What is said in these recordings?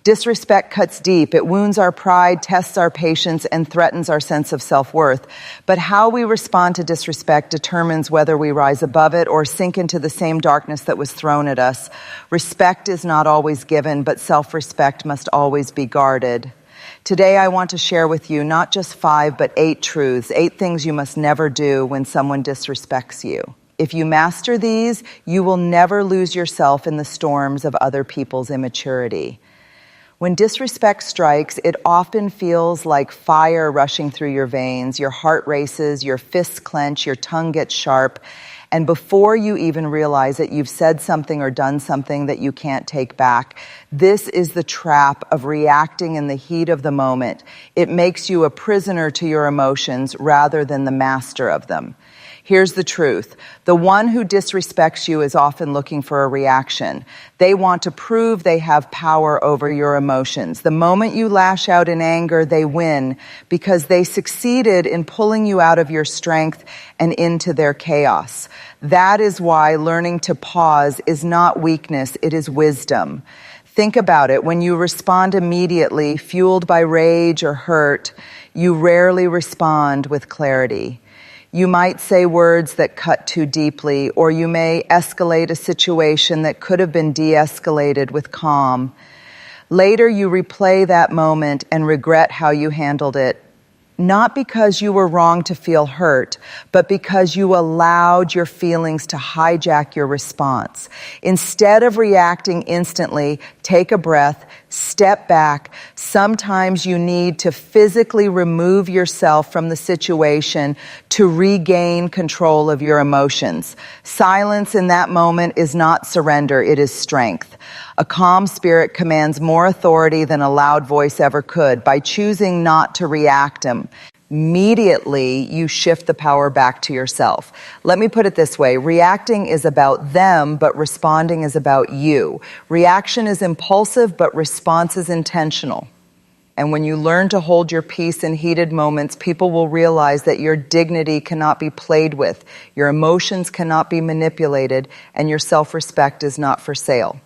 Disrespect cuts deep. It wounds our pride, tests our patience, and threatens our sense of self-worth. But how we respond to disrespect determines whether we rise above it or sink into the same darkness that was thrown at us. Respect is not always given, but self-respect must always be guarded. Today, I want to share with you not just 5, but 8 truths, 8 things you must never do when someone disrespects you. If you master these, you will never lose yourself in the storms of other people's immaturity. When disrespect strikes, it often feels like fire rushing through your veins. Your heart races, your fists clench, your tongue gets sharp. And before you even realize it, you've said something or done something that you can't take back. This is the trap of reacting in the heat of the moment. It makes you a prisoner to your emotions rather than the master of them. Here's the truth. The one who disrespects you is often looking for a reaction. They want to prove they have power over your emotions. The moment you lash out in anger, they win because they succeeded in pulling you out of your strength and into their chaos. That is why learning to pause is not weakness, it is wisdom. Think about it. When you respond immediately, fueled by rage or hurt, you rarely respond with clarity. You might say words that cut too deeply, or you may escalate a situation that could have been de-escalated with calm. Later, you replay that moment and regret how you handled it, not because you were wrong to feel hurt, but because you allowed your feelings to hijack your response. Instead of reacting instantly, take a breath, step back. Sometimes you need to physically remove yourself from the situation to regain control of your emotions. Silence in that moment is not surrender, it is strength. A calm spirit commands more authority than a loud voice ever could. By choosing not to react immediately, you shift the power back to yourself. Let me put it this way. Reacting is about them, but responding is about you. Reaction is impulsive, but response is intentional. And when you learn to hold your peace in heated moments, people will realize that your dignity cannot be played with, your emotions cannot be manipulated, and your self-respect is not for sale.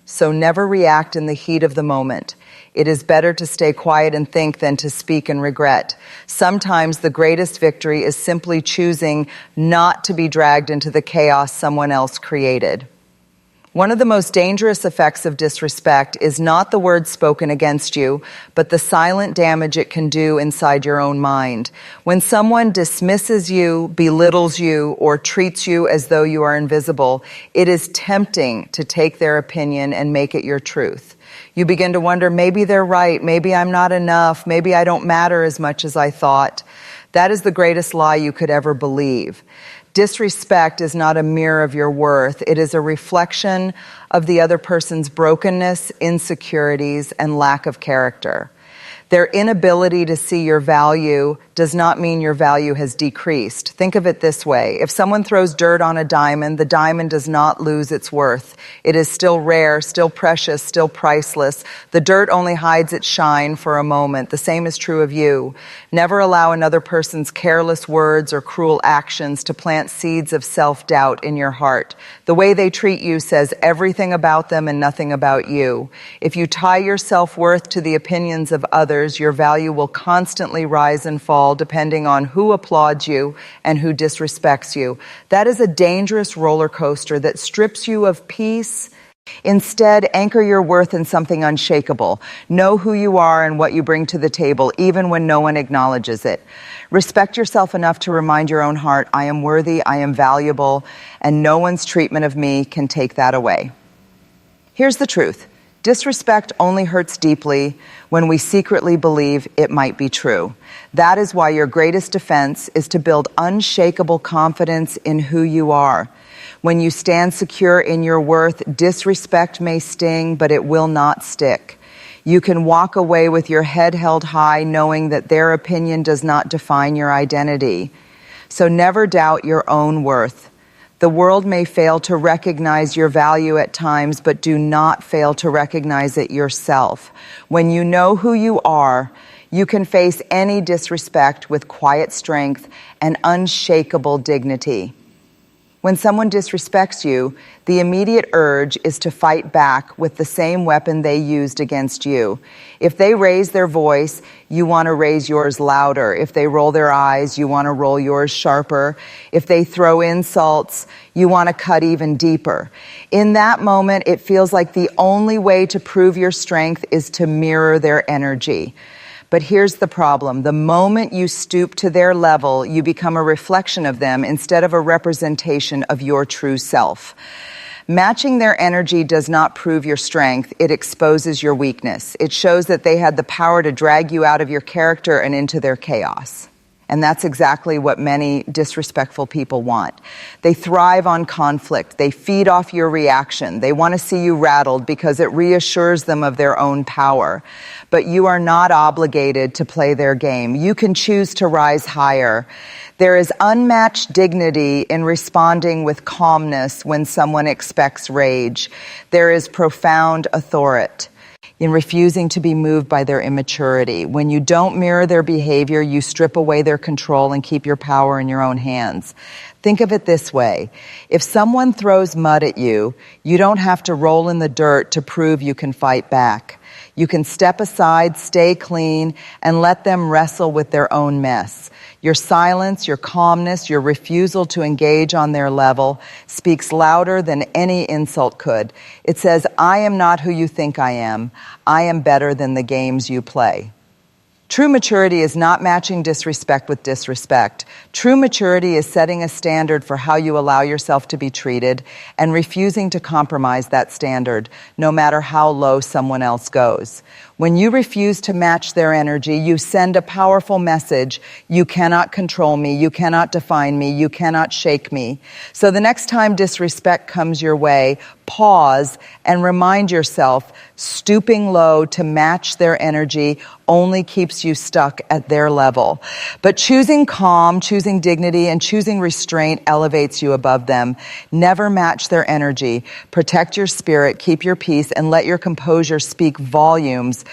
So never react in the heat of the moment. It is better to stay quiet and think than to speak and regret. Sometimes the greatest victory is simply choosing not to be dragged into the chaos someone else created. One of the most dangerous effects of disrespect is not the words spoken against you, but the silent damage it can do inside your own mind. When someone dismisses you, belittles you, or treats you as though you are invisible, it is tempting to take their opinion and make it your truth. You begin to wonder, maybe they're right, maybe I'm not enough, maybe I don't matter as much as I thought. That is the greatest lie you could ever believe. Disrespect is not a mirror of your worth. It is a reflection of the other person's brokenness, insecurities, and lack of character. Their inability to see your value does not mean your value has decreased. Think of it this way. If someone throws dirt on a diamond, the diamond does not lose its worth. It is still rare, still precious, still priceless. The dirt only hides its shine for a moment. The same is true of you. Never allow another person's careless words or cruel actions to plant seeds of self-doubt in your heart. The way they treat you says everything about them and nothing about you. If you tie your self-worth to the opinions of others, your value will constantly rise and fall depending on who applauds you and who disrespects you. That is a dangerous roller coaster that strips you of peace. Instead, anchor your worth in something unshakable. Know who you are and what you bring to the table, even when no one acknowledges it. Respect yourself enough to remind your own heart, I am worthy, I am valuable, and no one's treatment of me can take that away. Here's the truth. Disrespect only hurts deeply when we secretly believe it might be true. That is why your greatest defense is to build unshakable confidence in who you are. When you stand secure in your worth, disrespect may sting, but it will not stick. You can walk away with your head held high, knowing that their opinion does not define your identity. So never doubt your own worth. The world may fail to recognize your value at times, but do not fail to recognize it yourself. When you know who you are, you can face any disrespect with quiet strength and unshakable dignity. When someone disrespects you, the immediate urge is to fight back with the same weapon they used against you. If they raise their voice, you want to raise yours louder. If they roll their eyes, you want to roll yours sharper. If they throw insults, you want to cut even deeper. In that moment, it feels like the only way to prove your strength is to mirror their energy. But here's the problem. The moment you stoop to their level, you become a reflection of them instead of a representation of your true self. Matching their energy does not prove your strength. It exposes your weakness. It shows that they had the power to drag you out of your character and into their chaos. And that's exactly what many disrespectful people want. They thrive on conflict. They feed off your reaction. They want to see you rattled because it reassures them of their own power. But you are not obligated to play their game. You can choose to rise higher. There is unmatched dignity in responding with calmness when someone expects rage. There is profound authority in refusing to be moved by their immaturity. When you don't mirror their behavior, you strip away their control and keep your power in your own hands. Think of it this way. If someone throws mud at you, you don't have to roll in the dirt to prove you can fight back. You can step aside, stay clean, and let them wrestle with their own mess. Your silence, your calmness, your refusal to engage on their level speaks louder than any insult could. It says, I am not who you think I am. I am better than the games you play. True maturity is not matching disrespect with disrespect. True maturity is setting a standard for how you allow yourself to be treated and refusing to compromise that standard, no matter how low someone else goes. When you refuse to match their energy, you send a powerful message. You cannot control me. You cannot define me. You cannot shake me. So the next time disrespect comes your way, pause and remind yourself, stooping low to match their energy only keeps you stuck at their level. But choosing calm, choosing dignity, and choosing restraint elevates you above them. Never match their energy. Protect your spirit, keep your peace, and let your composure speak volumes.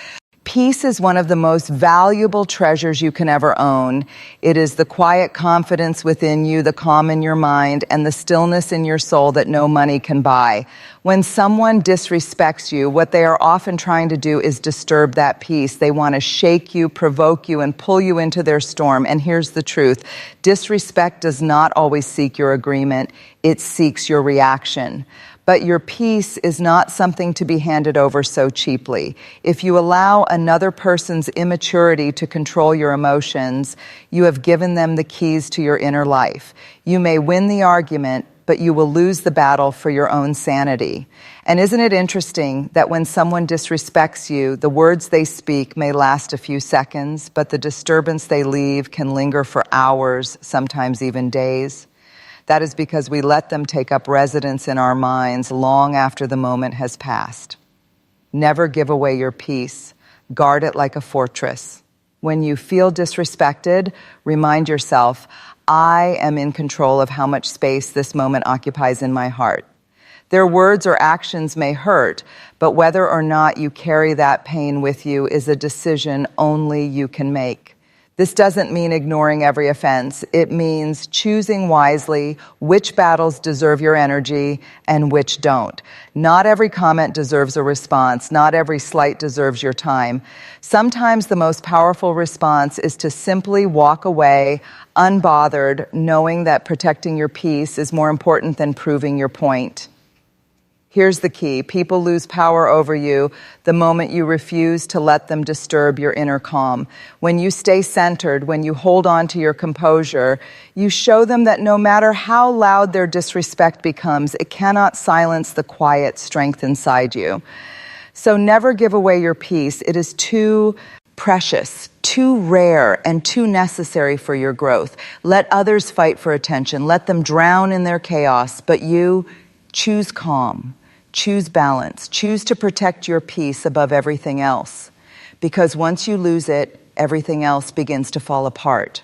Peace is one of the most valuable treasures you can ever own. It is the quiet confidence within you, the calm in your mind, and the stillness in your soul that no money can buy. When someone disrespects you, what they are often trying to do is disturb that peace. They want to shake you, provoke you, and pull you into their storm. And here's the truth. Disrespect does not always seek your agreement. It seeks your reaction. But your peace is not something to be handed over so cheaply. If you allow another person's immaturity to control your emotions, you have given them the keys to your inner life. You may win the argument, but you will lose the battle for your own sanity. And isn't it interesting that when someone disrespects you, the words they speak may last a few seconds, but the disturbance they leave can linger for hours, sometimes even days? That is because we let them take up residence in our minds long after the moment has passed. Never give away your peace. Guard it like a fortress. When you feel disrespected, remind yourself, I am in control of how much space this moment occupies in my heart. Their words or actions may hurt, but whether or not you carry that pain with you is a decision only you can make. This doesn't mean ignoring every offense. It means choosing wisely which battles deserve your energy and which don't. Not every comment deserves a response. Not every slight deserves your time. Sometimes the most powerful response is to simply walk away, unbothered, knowing that protecting your peace is more important than proving your point. Here's the key. People lose power over you the moment you refuse to let them disturb your inner calm. When you stay centered, when you hold on to your composure, you show them that no matter how loud their disrespect becomes, it cannot silence the quiet strength inside you. So never give away your peace. It is too precious, too rare, and too necessary for your growth. Let others fight for attention. Let them drown in their chaos, but you choose calm. Choose balance. Choose to protect your peace above everything else. Because once you lose it, everything else begins to fall apart.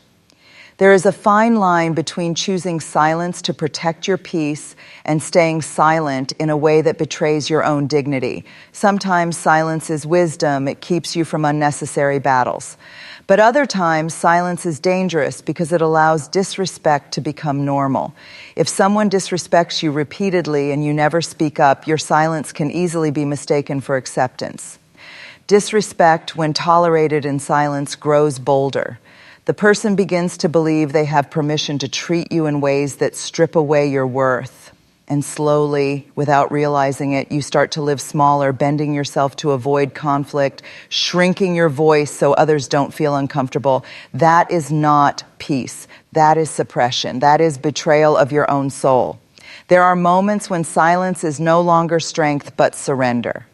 There is a fine line between choosing silence to protect your peace and staying silent in a way that betrays your own dignity. Sometimes silence is wisdom. It keeps you from unnecessary battles. But other times, silence is dangerous because it allows disrespect to become normal. If someone disrespects you repeatedly and you never speak up, your silence can easily be mistaken for acceptance. Disrespect, when tolerated in silence, grows bolder. The person begins to believe they have permission to treat you in ways that strip away your worth. And slowly, without realizing it, you start to live smaller, bending yourself to avoid conflict, shrinking your voice so others don't feel uncomfortable. That is not peace. That is suppression. That is betrayal of your own soul. There are moments when silence is no longer strength, but surrender.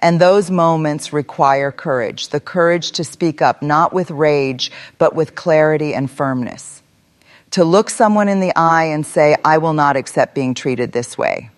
And those moments require courage, the courage to speak up, not with rage, but with clarity and firmness. To look someone in the eye and say, I will not accept being treated this way.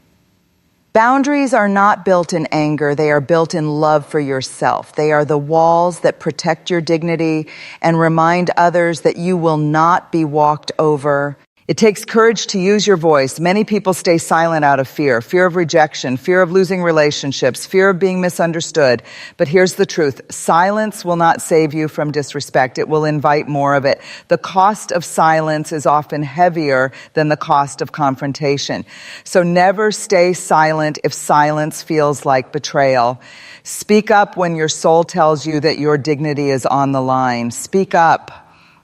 Boundaries are not built in anger, they are built in love for yourself. They are the walls that protect your dignity and remind others that you will not be walked over. It takes courage to use your voice. Many people stay silent out of fear of rejection, fear of losing relationships, fear of being misunderstood. But here's the truth. Silence will not save you from disrespect. It will invite more of it. The cost of silence is often heavier than the cost of confrontation. So never stay silent if silence feels like betrayal. Speak up when your soul tells you that your dignity is on the line. Speak up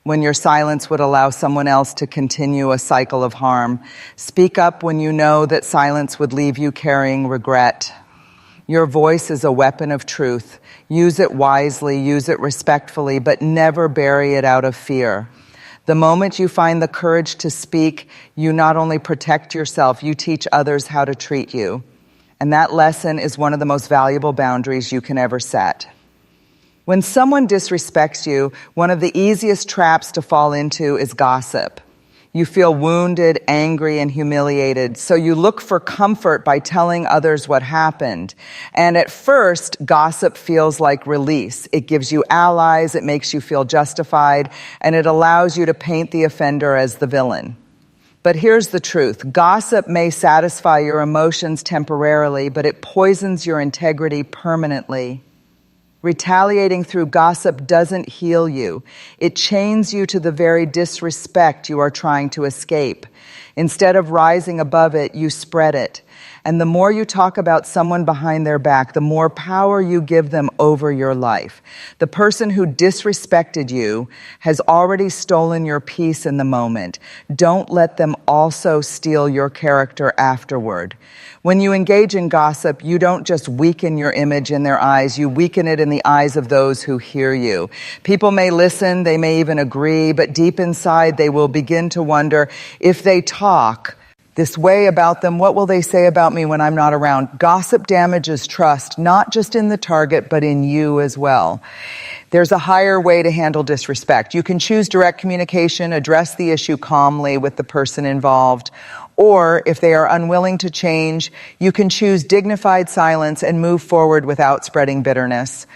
when your silence would allow someone else to continue a cycle of harm. Speak up when you know that silence would leave you carrying regret. Your voice is a weapon of truth. Use it wisely, use it respectfully, but never bury it out of fear. The moment you find the courage to speak, you not only protect yourself, you teach others how to treat you. And that lesson is one of the most valuable boundaries you can ever set. When someone disrespects you, one of the easiest traps to fall into is gossip. You feel wounded, angry, and humiliated, so you look for comfort by telling others what happened. And at first, gossip feels like release. It gives you allies, it makes you feel justified, and it allows you to paint the offender as the villain. But here's the truth. Gossip may satisfy your emotions temporarily, but it poisons your integrity permanently. Retaliating through gossip doesn't heal you. It chains you to the very disrespect you are trying to escape. Instead of rising above it, you spread it. And the more you talk about someone behind their back, the more power you give them over your life. The person who disrespected you has already stolen your peace in the moment. Don't let them also steal your character afterward. When you engage in gossip, you don't just weaken your image in their eyes, you weaken it in the eyes of those who hear you. People may listen, they may even agree, but deep inside they will begin to wonder, if they talk this way about them, what will they say about me when I'm not around? Gossip damages trust, not just in the target, but in you as well. There's a higher way to handle disrespect. You can choose direct communication, address the issue calmly with the person involved. Or if they are unwilling to change, you can choose dignified silence and move forward without spreading bitterness.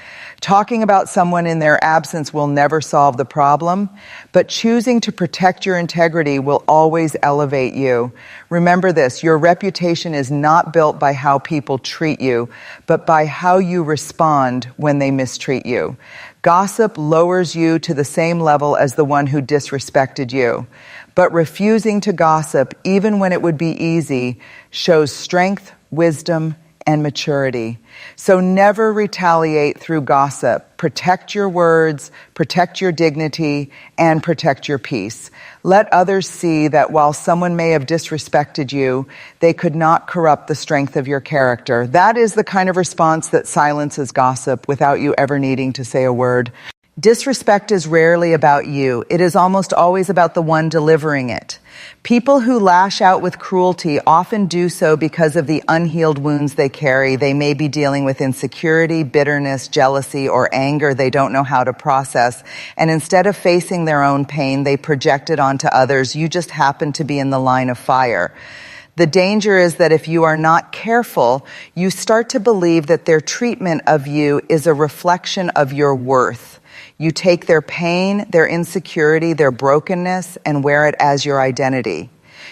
Talking about someone in their absence will never solve the problem, but choosing to protect your integrity will always elevate you. Remember this, your reputation is not built by how people treat you, but by how you respond when they mistreat you. Gossip lowers you to the same level as the one who disrespected you. But refusing to gossip, even when it would be easy, shows strength, wisdom, and maturity. So never retaliate through gossip. Protect your words, protect your dignity, and protect your peace. Let others see that while someone may have disrespected you, they could not corrupt the strength of your character. That is the kind of response that silences gossip without you ever needing to say a word. Disrespect is rarely about you. It is almost always about the one delivering it. People who lash out with cruelty often do so because of the unhealed wounds they carry. They may be dealing with insecurity, bitterness, jealousy, or anger they don't know how to process. And instead of facing their own pain, they project it onto others. You just happen to be in the line of fire. The danger is that if you are not careful, you start to believe that their treatment of you is a reflection of your worth. You take their pain, their insecurity, their brokenness, and wear it as your identity.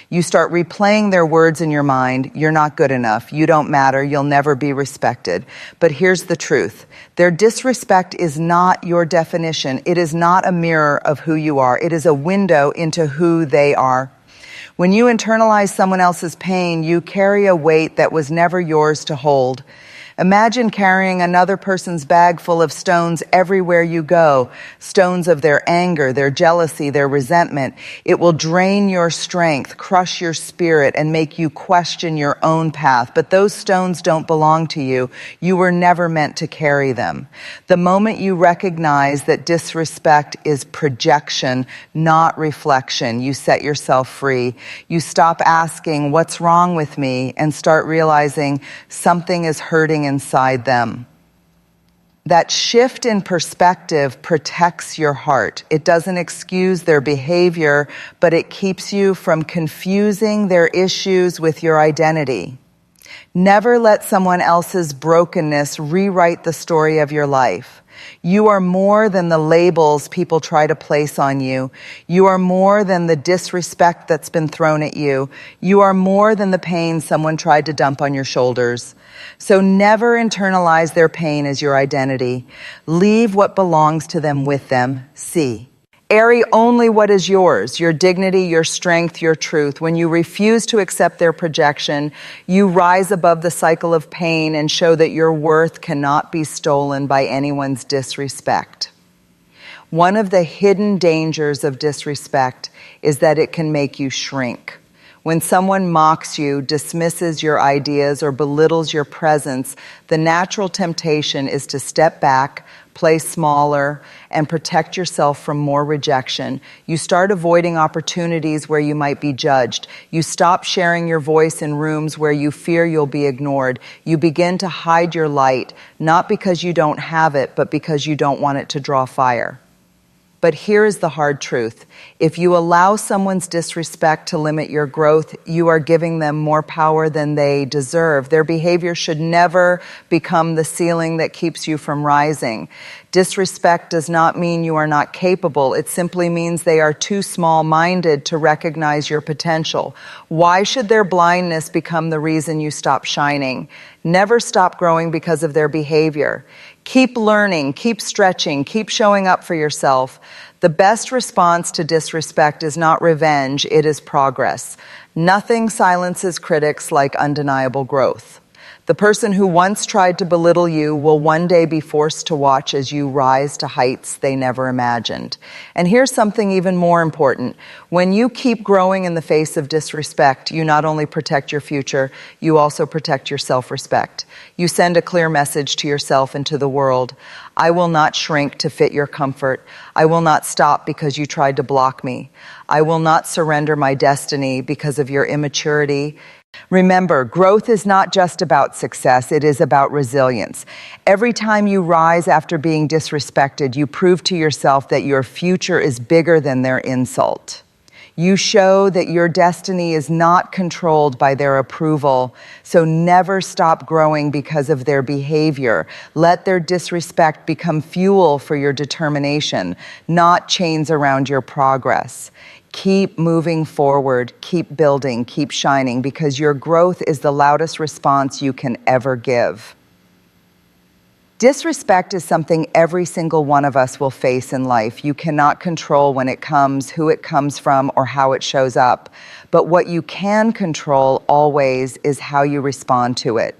You start replaying their words in your mind. You're not good enough. You don't matter. You'll never be respected. But here's the truth. Their disrespect is not your definition. It is not a mirror of who you are. It is a window into who they are. When you internalize someone else's pain, you carry a weight that was never yours to hold. Imagine carrying another person's bag full of stones everywhere you go, stones of their anger, their jealousy, their resentment. It will drain your strength, crush your spirit, and make you question your own path. But those stones don't belong to you. You were never meant to carry them. The moment you recognize that disrespect is projection, not reflection, you set yourself free. You stop asking, "What's wrong with me?" and start realizing something is hurting inside them. That shift in perspective protects your heart. It doesn't excuse their behavior, but it keeps you from confusing their issues with your identity. Never let someone else's brokenness rewrite the story of your life. You are more than the labels people try to place on you. You are more than the disrespect that's been thrown at you. You are more than the pain someone tried to dump on your shoulders. So never internalize their pain as your identity. Leave what belongs to them with them. See. Airy only what is yours, your dignity, your strength, your truth. When you refuse to accept their projection, you rise above the cycle of pain and show that your worth cannot be stolen by anyone's disrespect. One of the hidden dangers of disrespect is that it can make you shrink. When someone mocks you, dismisses your ideas, or belittles your presence, the natural temptation is to step back, play smaller, and protect yourself from more rejection. You start avoiding opportunities where you might be judged. You stop sharing your voice in rooms where you fear you'll be ignored. You begin to hide your light, not because you don't have it, but because you don't want it to draw fire. But here is the hard truth. If you allow someone's disrespect to limit your growth, you are giving them more power than they deserve. Their behavior should never become the ceiling that keeps you from rising. Disrespect does not mean you are not capable. It simply means they are too small-minded to recognize your potential. Why should their blindness become the reason you stop shining? Never stop growing because of their behavior. Keep learning, keep stretching, keep showing up for yourself. The best response to disrespect is not revenge, it is progress. Nothing silences critics like undeniable growth. The person who once tried to belittle you will one day be forced to watch as you rise to heights they never imagined. And here's something even more important. When you keep growing in the face of disrespect, you not only protect your future, you also protect your self-respect. You send a clear message to yourself and to the world. I will not shrink to fit your comfort. I will not stop because you tried to block me. I will not surrender my destiny because of your immaturity. Remember, growth is not just about success, it is about resilience. Every time you rise after being disrespected, you prove to yourself that your future is bigger than their insult. You show that your destiny is not controlled by their approval, so never stop growing because of their behavior. Let their disrespect become fuel for your determination, not chains around your progress. Keep moving forward, keep building, keep shining, because your growth is the loudest response you can ever give. Disrespect is something every single one of us will face in life. You cannot control when it comes, who it comes from, or how it shows up. But what you can control always is how you respond to it.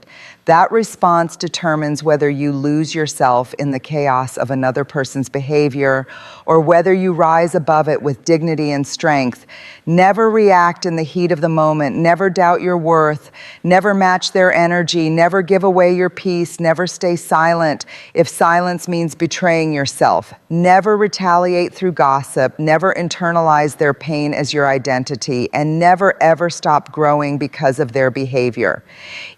That response determines whether you lose yourself in the chaos of another person's behavior or whether you rise above it with dignity and strength. Never react in the heat of the moment. Never doubt your worth. Never match their energy. Never give away your peace. Never stay silent if silence means betraying yourself. Never retaliate through gossip. Never internalize their pain as your identity. And never ever stop growing because of their behavior.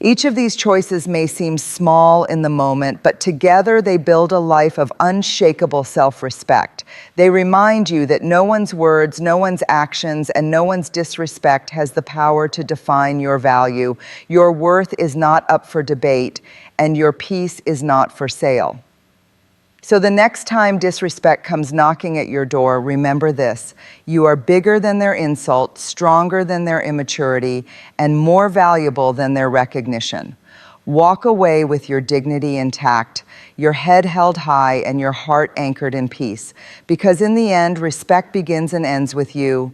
Each of these choices may seem small in the moment, but together they build a life of unshakable self-respect. They remind you that no one's words, no one's actions, and no one's disrespect has the power to define your value. Your worth is not up for debate, and your peace is not for sale. So the next time disrespect comes knocking at your door, remember this: you are bigger than their insult, stronger than their immaturity, and more valuable than their recognition. Walk away with your dignity intact, your head held high, and your heart anchored in peace. Because in the end, respect begins and ends with you.